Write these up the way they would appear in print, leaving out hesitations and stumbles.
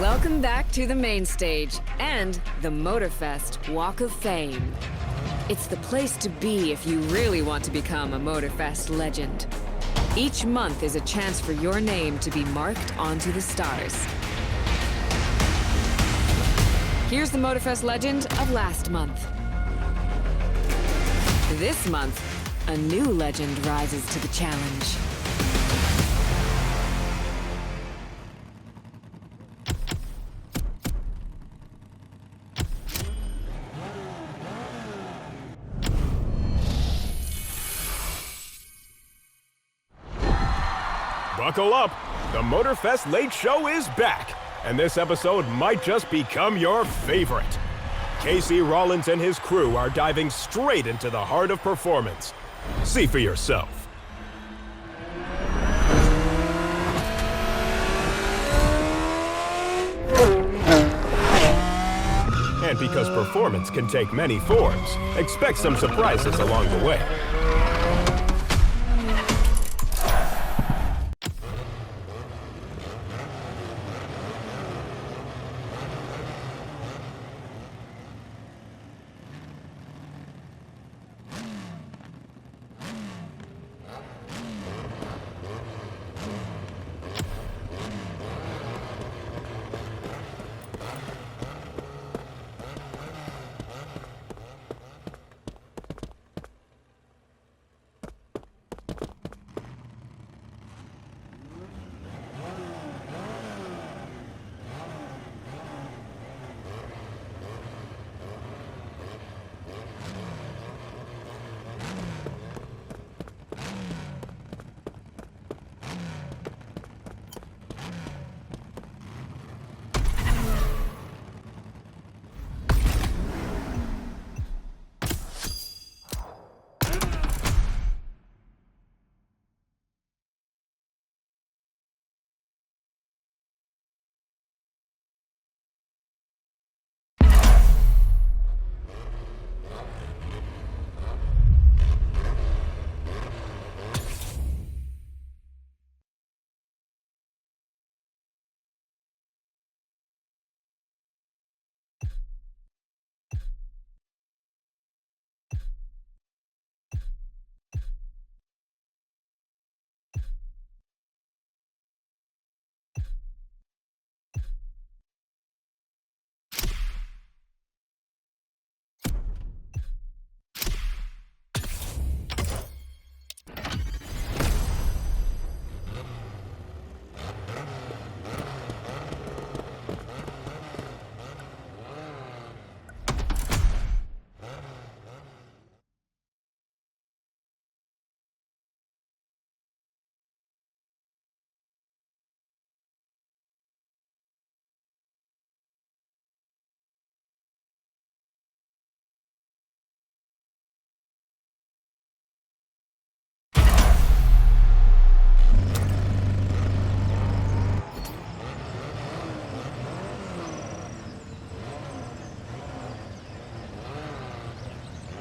Welcome back to the main stage and the Motorfest Walk of Fame. It's the place to be if you really want to become a Motorfest legend. Each month is a chance for your name to be marked onto the stars. Here's the Motorfest legend of last month. This month, a new legend rises to the challenge. Buckle up! The Motorfest Late Show is back, and this episode might just become your favorite. Casey Rollins and his crew are diving straight into the heart of performance. See for yourself. And because performance can take many forms, expect some surprises along the way.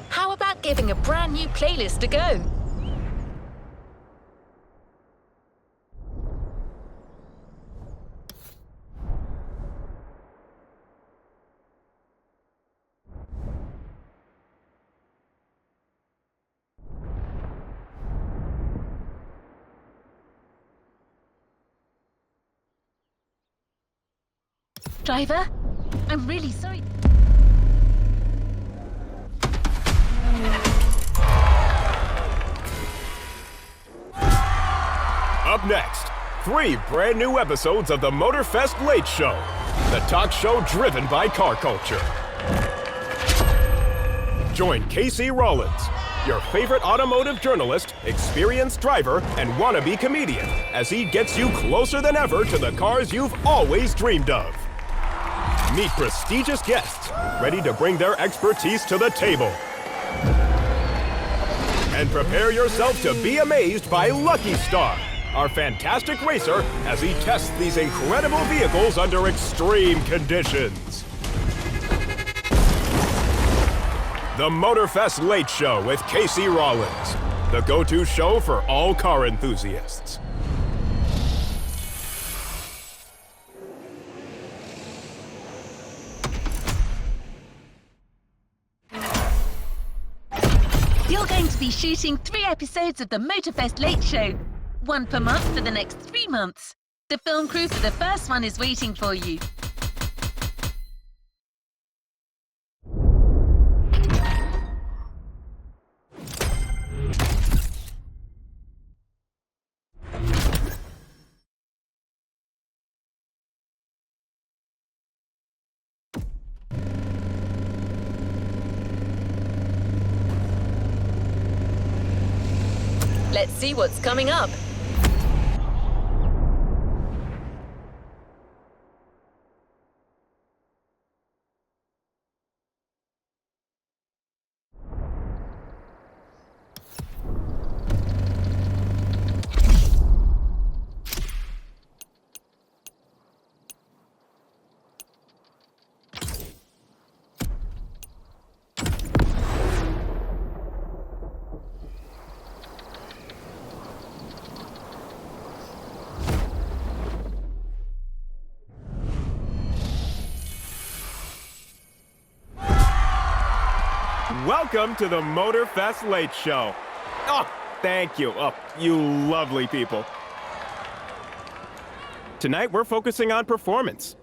How about giving a brand new playlist a go? Driver, I'm really sorry. Up next, 3 brand new episodes of the Motorfest Late Show, the talk show driven by car culture. Join Casey Rollins, your favorite automotive journalist, experienced driver, and wannabe comedian, as he gets you closer than ever to the cars you've always dreamed of. Meet prestigious guests ready to bring their expertise to the table. And prepare yourself to be amazed by Lucky Star, our fantastic racer, as he tests these incredible vehicles under extreme conditions. The Motorfest Late Show with Casey Rollins, the go-to show for all car enthusiasts. You're going to be shooting 3 episodes of the Motorfest Late Show, 1 per month for the next 3 months. The film crew for the first one is waiting for you. Let's see what's coming up. Welcome to the Motorfest Late Show. Oh, thank you. Oh, you lovely people. Tonight, we're focusing on performance.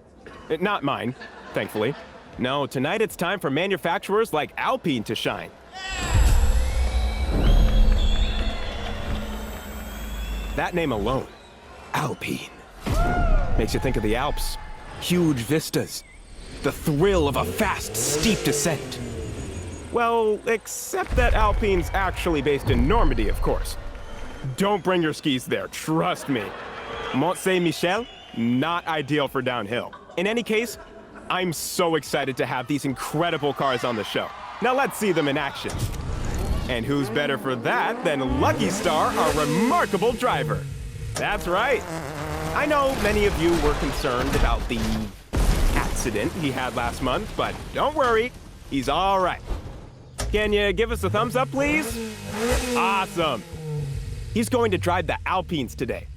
Not mine, thankfully. No, tonight it's time for manufacturers like Alpine to shine. That name alone, Alpine, makes you think of the Alps. Huge vistas. The thrill of a fast, steep descent. Well, except that Alpine's actually based in Normandy, of course. Don't bring your skis there, trust me. Mont Saint-Michel, not ideal for downhill. In any case, I'm so excited to have these incredible cars on the show. Now let's see them in action. And who's better for that than Lucky Star, our remarkable driver? That's right. I know many of you were concerned about the accident he had last month, but don't worry, he's all right. Can you give us a thumbs up, please? Awesome. He's going to drive the Alpines today.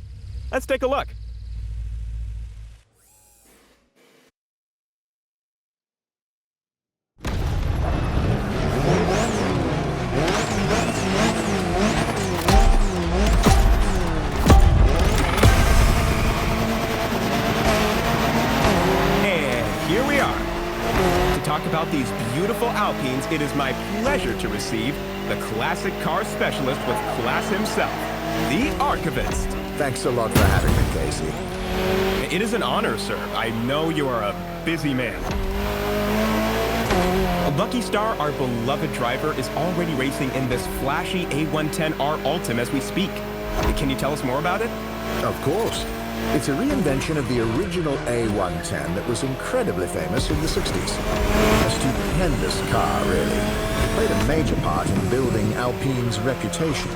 Let's take a look. And here we are. To talk about these beautiful Alpines, it is my pleasure to receive the classic car specialist with class himself, the Archivist. Thanks a lot for having me, Casey. It is an honor, sir. I know you are a busy man. Lucky Star, our beloved driver, is already racing in this flashy A110R Ultim as we speak. Can you tell us more about it? Of course. It's a reinvention of the original A110 that was incredibly famous in the 60s. A stupendous car, really. It played a major part in building Alpine's reputation.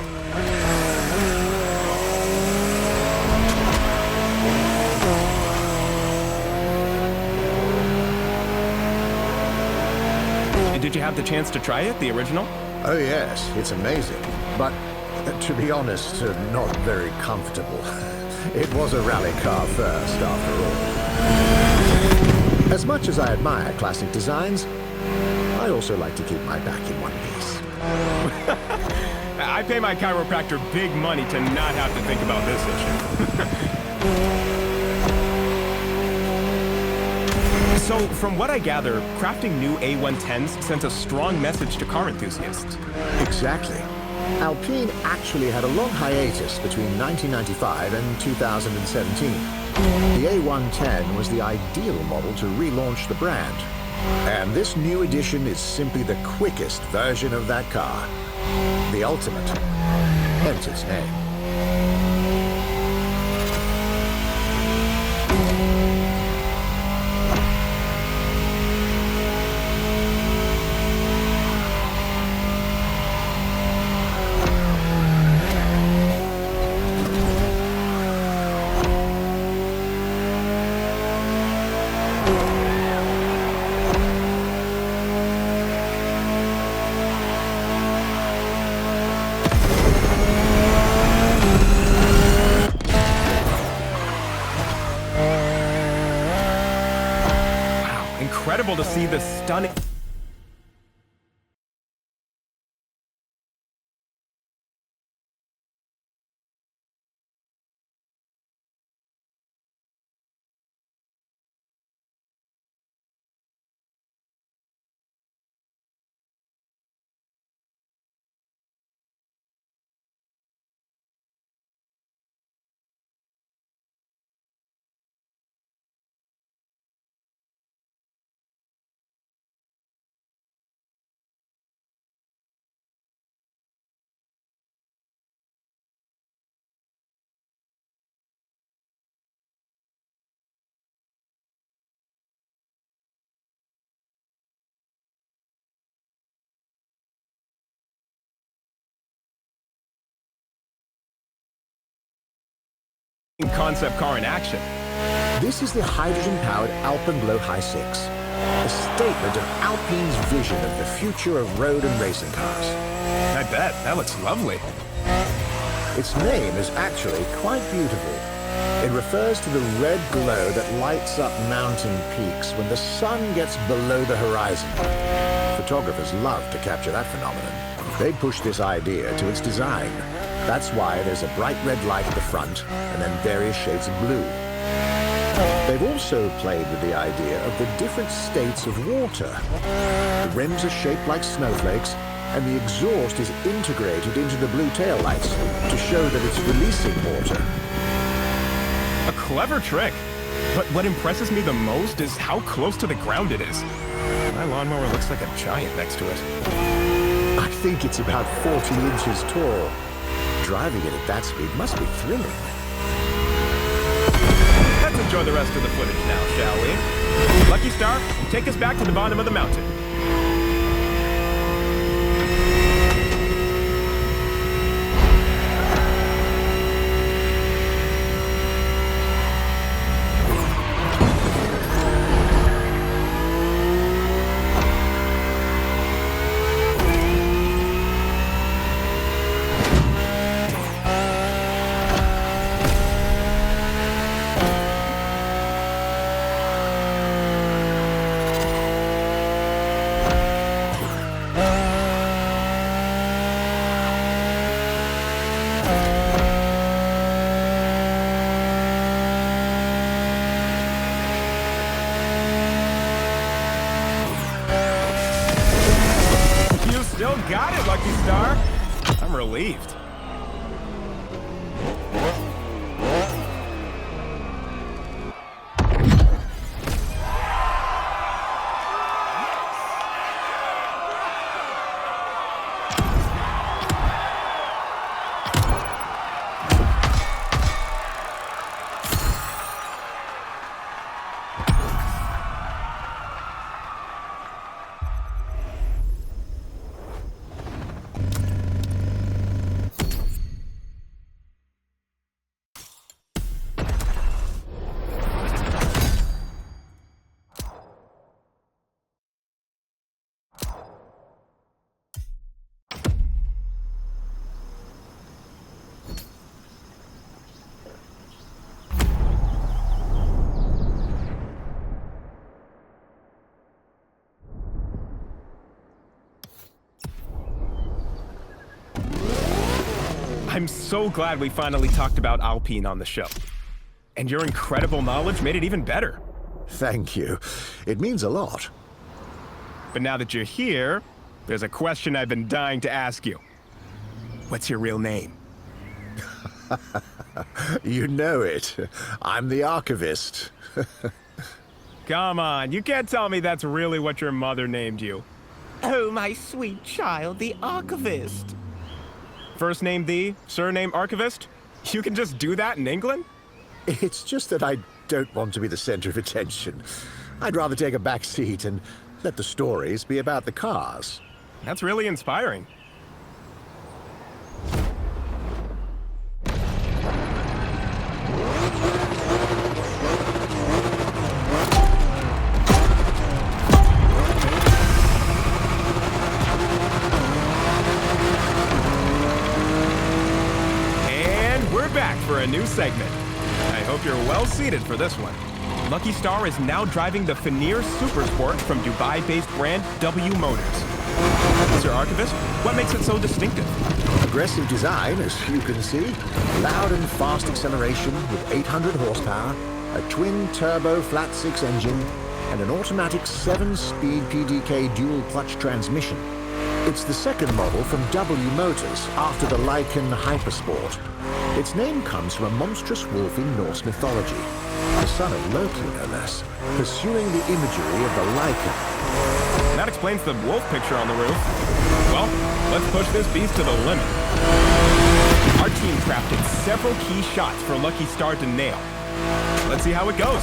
Did you have the chance to try it, the original? Oh yes, it's amazing. But, to be honest, not very comfortable. It was a rally car first, after all. As much as I admire classic designs, I also like to keep my back in one piece. I pay my chiropractor big money to not have to think about this issue. So, from what I gather, crafting new A110s sends a strong message to car enthusiasts. Exactly. Alpine actually had a long hiatus between 1995 and 2017. The A110 was the ideal model to relaunch the brand. And this new edition is simply the quickest version of that car. The ultimate. Hence its name. Incredible to see the stunning... concept car in action. This is the hydrogen-powered Alpenglow High 6, a statement of Alpine's vision of the future of road and racing cars. I bet. That looks lovely. Its name is actually quite beautiful. It refers to the red glow that lights up mountain peaks when the sun gets below the horizon. Photographers love to capture that phenomenon. They push this idea to its design. That's why there's a bright red light at the front and then various shades of blue. They've also played with the idea of the different states of water. The rims are shaped like snowflakes, and the exhaust is integrated into the blue taillights to show that it's releasing water. A clever trick. But what impresses me the most is how close to the ground it is. My lawnmower looks like a giant next to it. I think it's about 40 inches tall. Driving it at that speed must be thrilling. Let's enjoy the rest of the footage now, shall we? Lucky Star, take us back to the bottom of the mountain. Still got it, Lucky Star. I'm relieved. I'm so glad we finally talked about Alpine on the show. And your incredible knowledge made it even better. Thank you. It means a lot. But now that you're here, there's a question I've been dying to ask you. What's your real name? You know it. I'm the archivist. Come on, you can't tell me that's really what your mother named you. Oh, my sweet child, the archivist. First name the, surname archivist? You can just do that in England? It's just that I don't want to be the center of attention. I'd rather take a back seat and let the stories be about the cars. That's really inspiring. For a new segment. I hope you're well seated for this one. Lucky Star is now driving the Fenir Supersport from Dubai-based brand W Motors. Mr. Archivist, what makes it so distinctive? Aggressive design, as you can see. Loud and fast acceleration with 800 horsepower, a twin-turbo flat-six engine, and an automatic 7-speed PDK dual-clutch transmission. It's the second model from W Motors after the Lycan Hypersport. Its name comes from a monstrous wolf in Norse mythology, the son of Loki, no less, pursuing the imagery of the Lycan. That explains the wolf picture on the roof. Well, let's push this beast to the limit. Our team crafted several key shots for Lucky Star to nail. Let's see how it goes.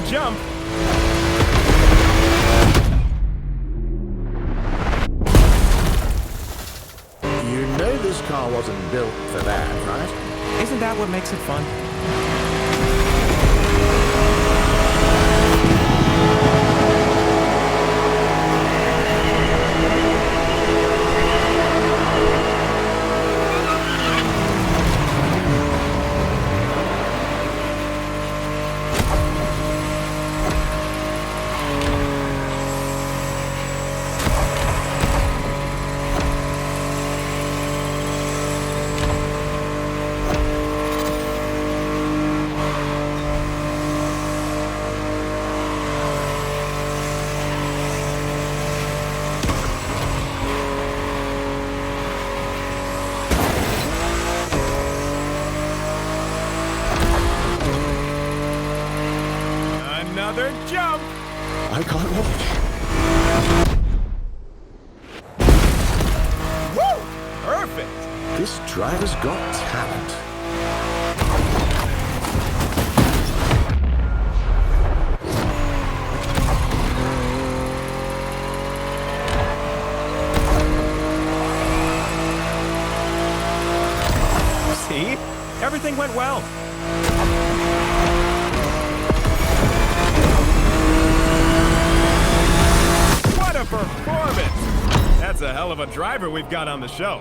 jump. You know this car wasn't built for that, right? Isn't that what makes it fun? Another jump. I can't watch. Woo! Perfect. This driver's got talent. See? Everything went well. What a performance! That's a hell of a driver we've got on the show.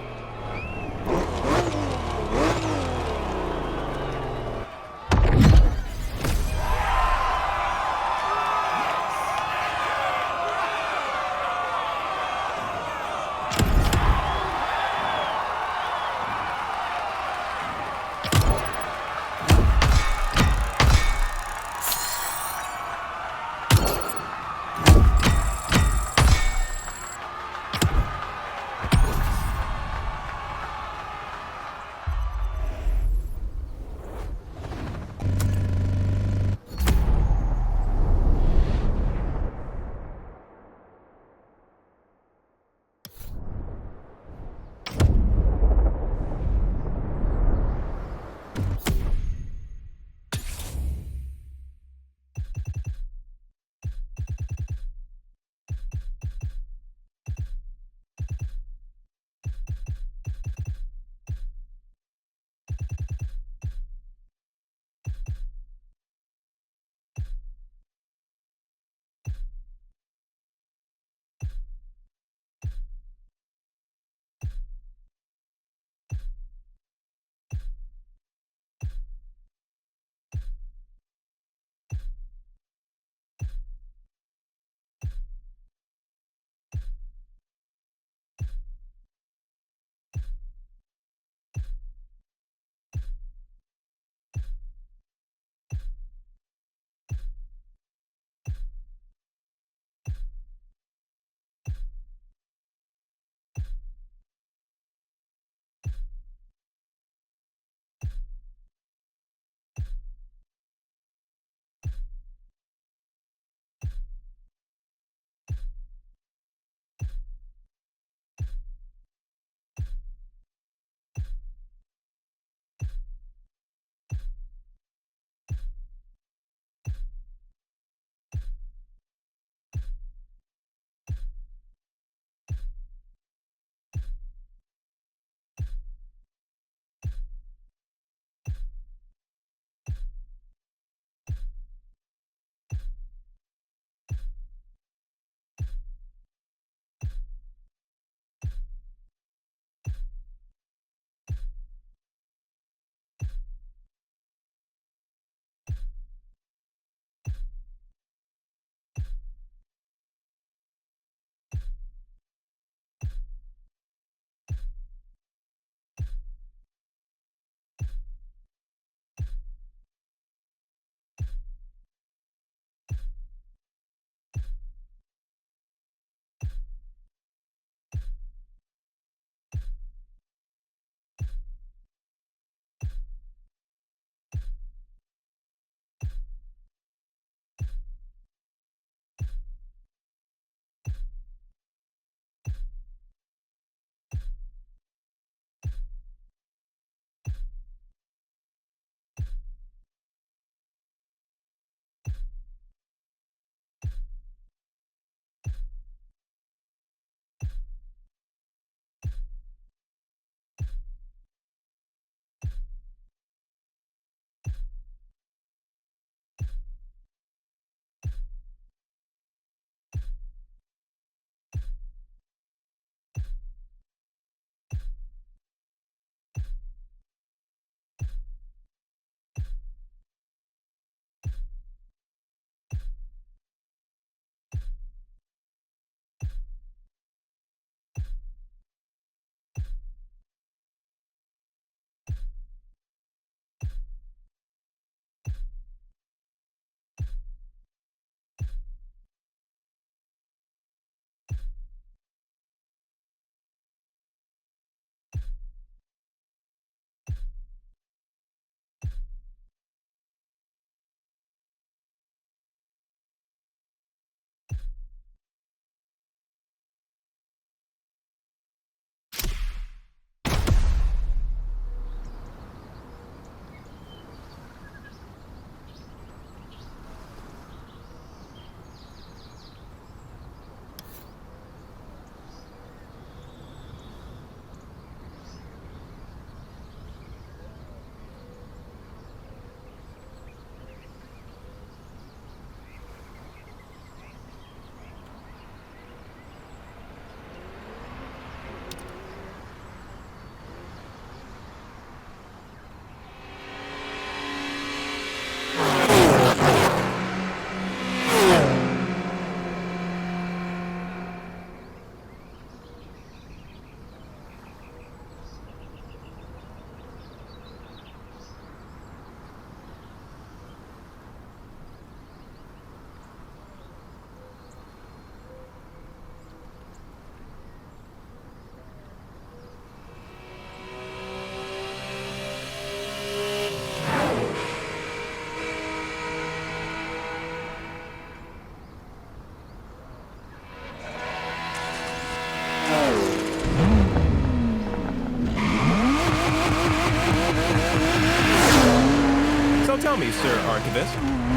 Archivist.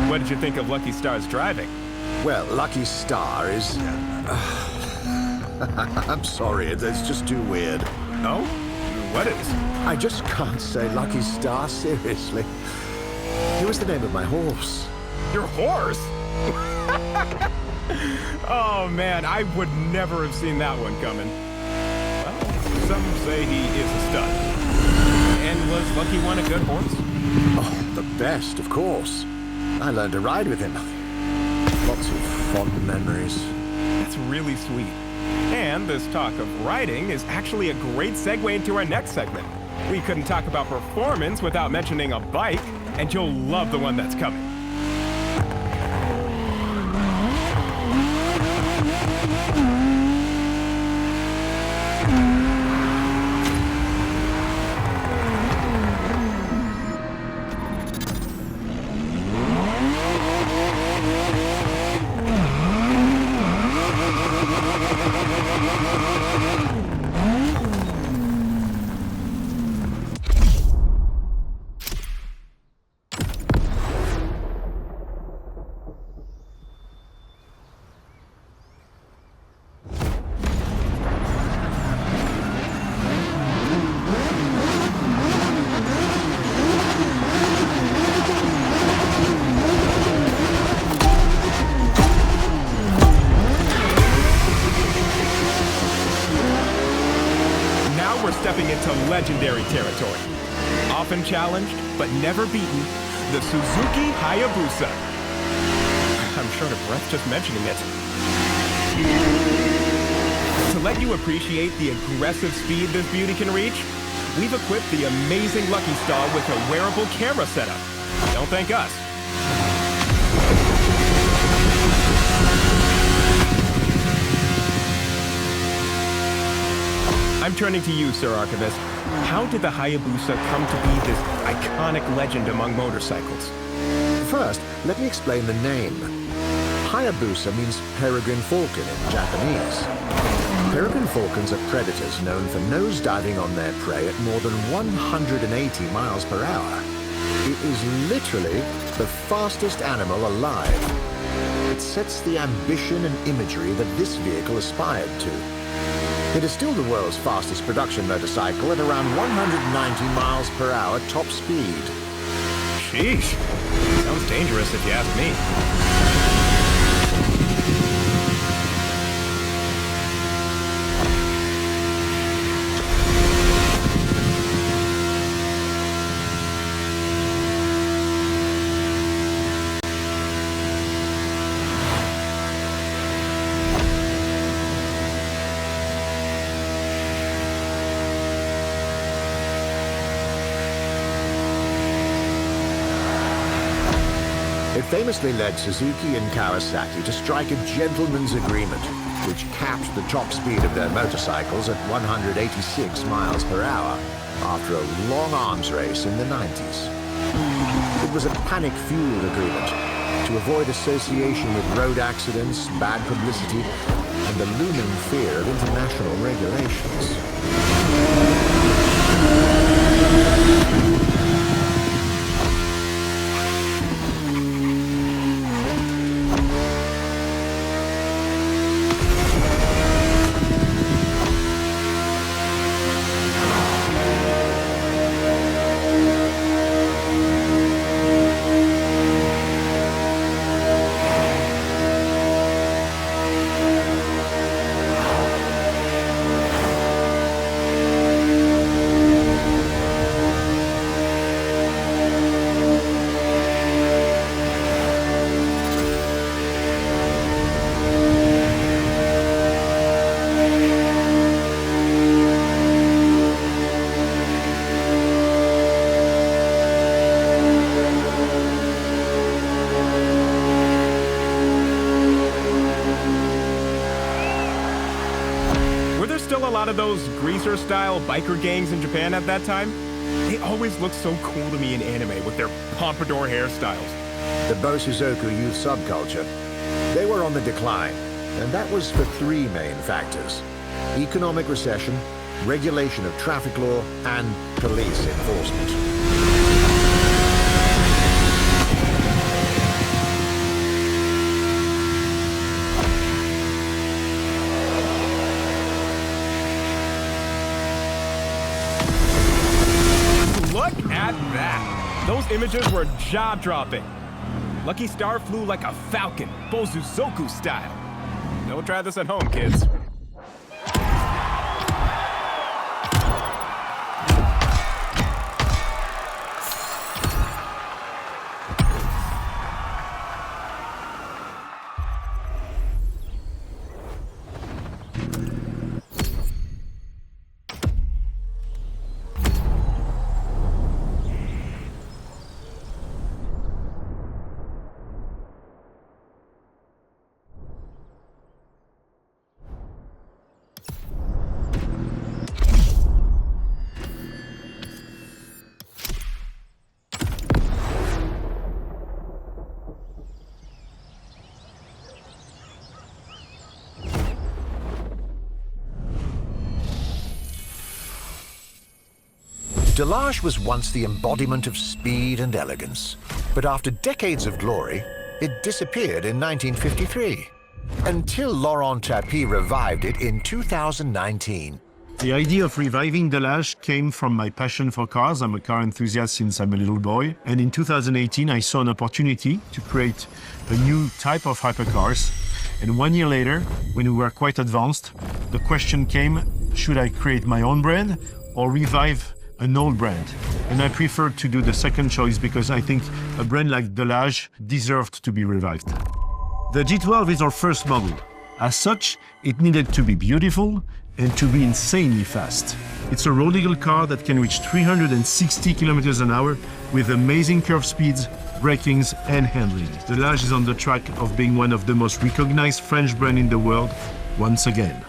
What did you think of Lucky Star's driving? Well, Lucky Star is... I'm sorry, it's just too weird. Oh? What is? I just can't say Lucky Star, seriously. It was the name of my horse. Your horse? Oh man, I would never have seen that one coming. Well, some say he is a stud. And was Lucky One a good horse? Oh, the best, of course. I learned to ride with him. Lots of fond memories. That's really sweet. And this talk of riding is actually a great segue into our next segment. We couldn't talk about performance without mentioning a bike, and you'll love the one that's coming. Stepping into legendary territory. Often challenged, but never beaten, the Suzuki Hayabusa. I'm short of breath just mentioning it. To let you appreciate the aggressive speed this beauty can reach, we've equipped the amazing Lucky Star with a wearable camera setup. Don't thank us. I'm turning to you, Sir Archivist. How did the Hayabusa come to be this iconic legend among motorcycles? First, let me explain the name. Hayabusa means peregrine falcon in Japanese. Peregrine falcons are predators known for nosediving on their prey at more than 180 miles per hour. It is literally the fastest animal alive. It sets the ambition and imagery that this vehicle aspired to. It is still the world's fastest production motorcycle at around 190 miles per hour top speed. Sheesh. Sounds dangerous if you ask me. It famously led Suzuki and Kawasaki to strike a gentleman's agreement, which capped the top speed of their motorcycles at 186 miles per hour after a long arms race in the 90s. It was a panic-fueled agreement to avoid association with road accidents, bad publicity, and the looming fear of international regulations. Still a lot of those greaser-style biker gangs in Japan at that time? They always looked so cool to me in anime with their pompadour hairstyles. The Bosuzoku youth subculture, they were on the decline, and that was for three main factors: economic recession, regulation of traffic law, and police enforcement. Look at that! Those images were jaw-dropping. Lucky Star flew like a falcon, Bozuzoku style. Don't try this at home, kids. Delage was once the embodiment of speed and elegance, but after decades of glory, it disappeared in 1953, until Laurent Tapie revived it in 2019. The idea of reviving Delage came from my passion for cars. I'm a car enthusiast since I'm a little boy. And in 2018, I saw an opportunity to create a new type of hypercars. And 1 year later, when we were quite advanced, the question came, should I create my own brand or revive an old brand? And I preferred to do the second choice because I think a brand like Delage deserved to be revived. The G12 is our first model. As such, it needed to be beautiful and to be insanely fast. It's a road legal car that can reach 360 kilometers an hour with amazing curve speeds, brakings and handling. Delage is on the track of being one of the most recognized French brands in the world once again.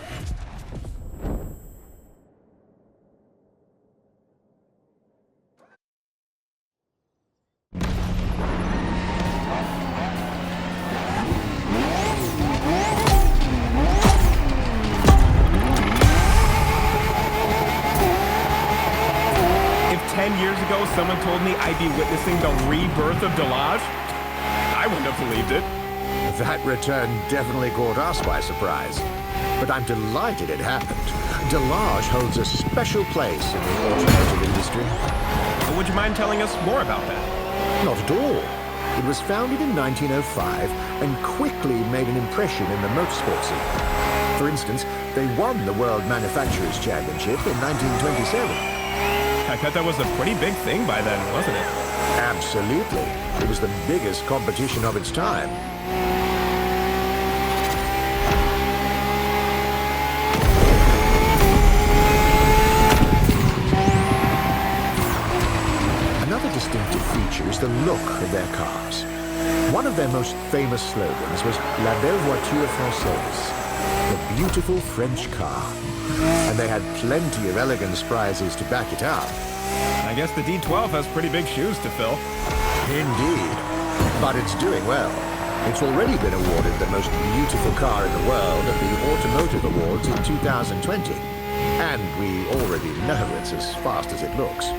If 10 years ago someone told me I'd be witnessing the rebirth of Delage, I wouldn't have believed it. That return definitely caught us by surprise, but I'm delighted it happened. Delage holds a special place in the automotive industry. Would you mind telling us more about that? Not at all. It was founded in 1905 and quickly made an impression in the motorsport scene. For instance, they won the World Manufacturers' Championship in 1927. I bet that was a pretty big thing by then, wasn't it? Absolutely. It was the biggest competition of its time. Another distinctive feature is the look of their cars. One of their most famous slogans was La belle voiture française, the beautiful French car. And they had plenty of elegance prizes to back it up. I guess the D12 has pretty big shoes to fill. Indeed. But it's doing well. It's already been awarded the most beautiful car in the world at the Automotive Awards in 2020. And we already know it's as fast as it looks.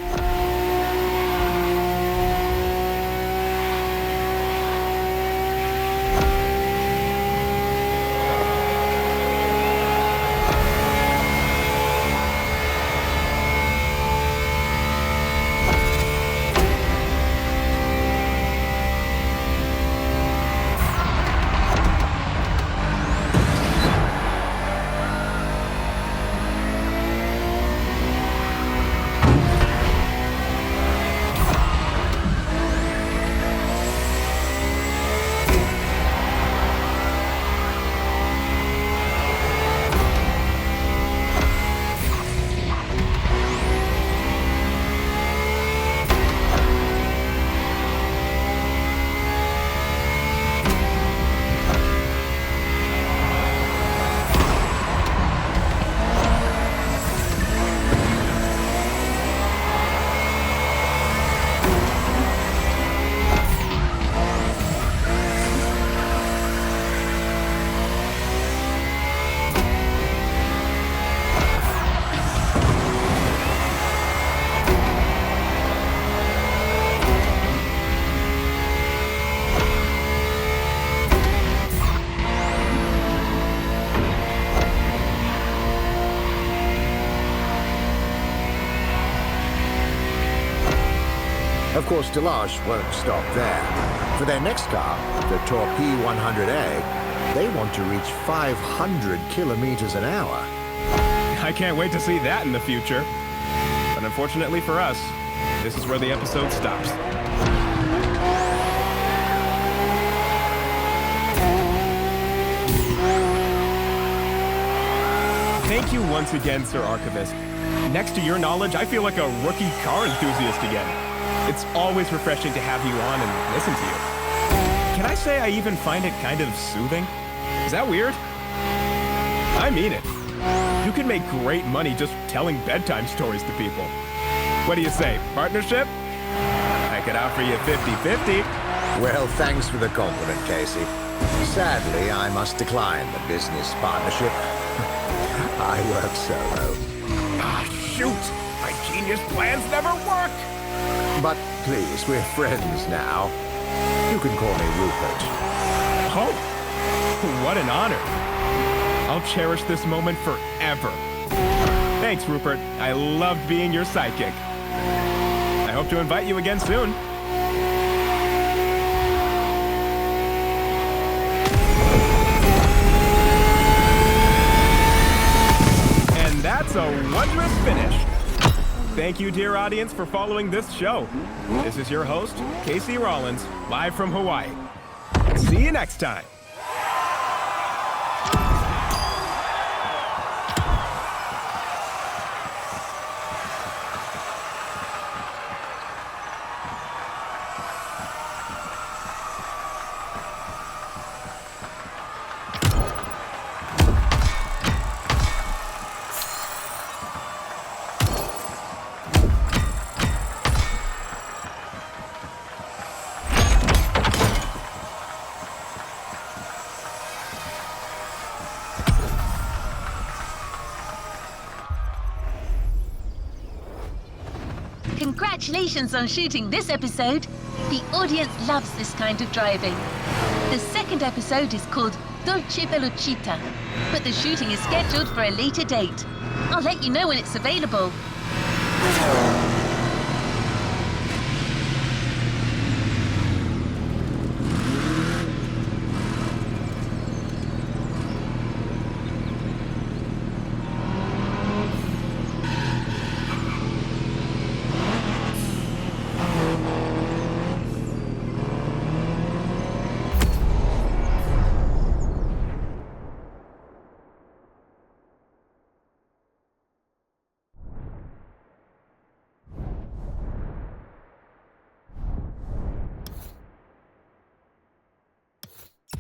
Of course, Delage won't stop there. For their next car, the Torpille 100A, they want to reach 500 kilometers an hour. I can't wait to see that in the future. But unfortunately for us, this is where the episode stops. Thank you once again, Sir Archivist. Next to your knowledge, I feel like a rookie car enthusiast again. It's always refreshing to have you on and listen to you. Can I say I even find it kind of soothing? Is that weird? I mean it. You can make great money just telling bedtime stories to people. What do you say, partnership? I could offer you 50-50. Well, thanks for the compliment, Casey. Sadly, I must decline the business partnership. I work solo. Ah, shoot! My genius plans never work! But please, we're friends now. You can call me Rupert. Oh, what an honor. I'll cherish this moment forever. Thanks, Rupert. I loved being your sidekick. I hope to invite you again soon. And that's a wondrous finish. Thank you, dear audience, for following this show. This is your host, Casey Rollins, live from Hawaii. See you next time. Congratulations on shooting this episode. The audience loves this kind of driving. The second episode is called Dolce Velocita, but the shooting is scheduled for a later date. I'll let you know when it's available.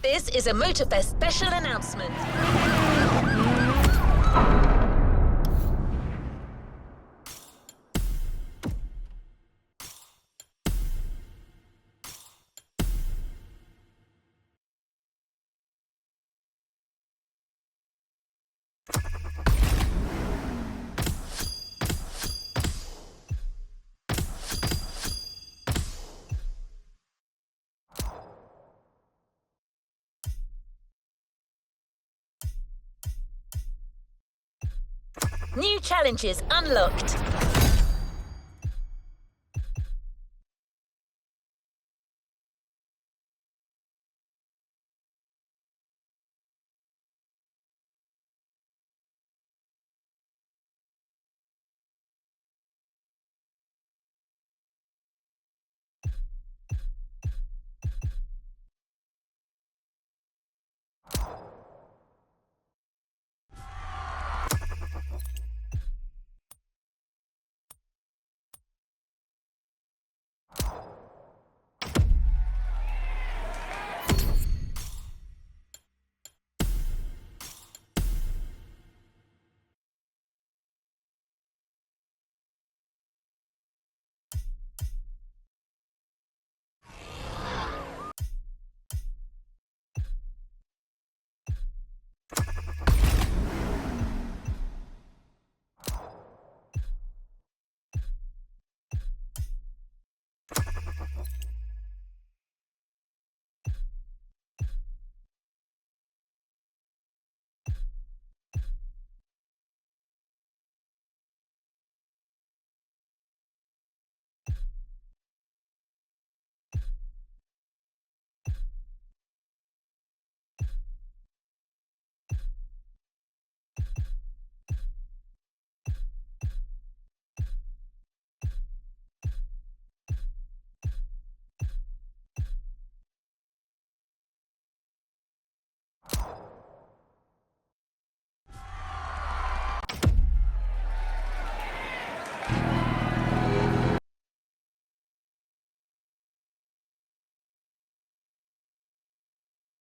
This is a Motorfest special announcement. New challenges unlocked.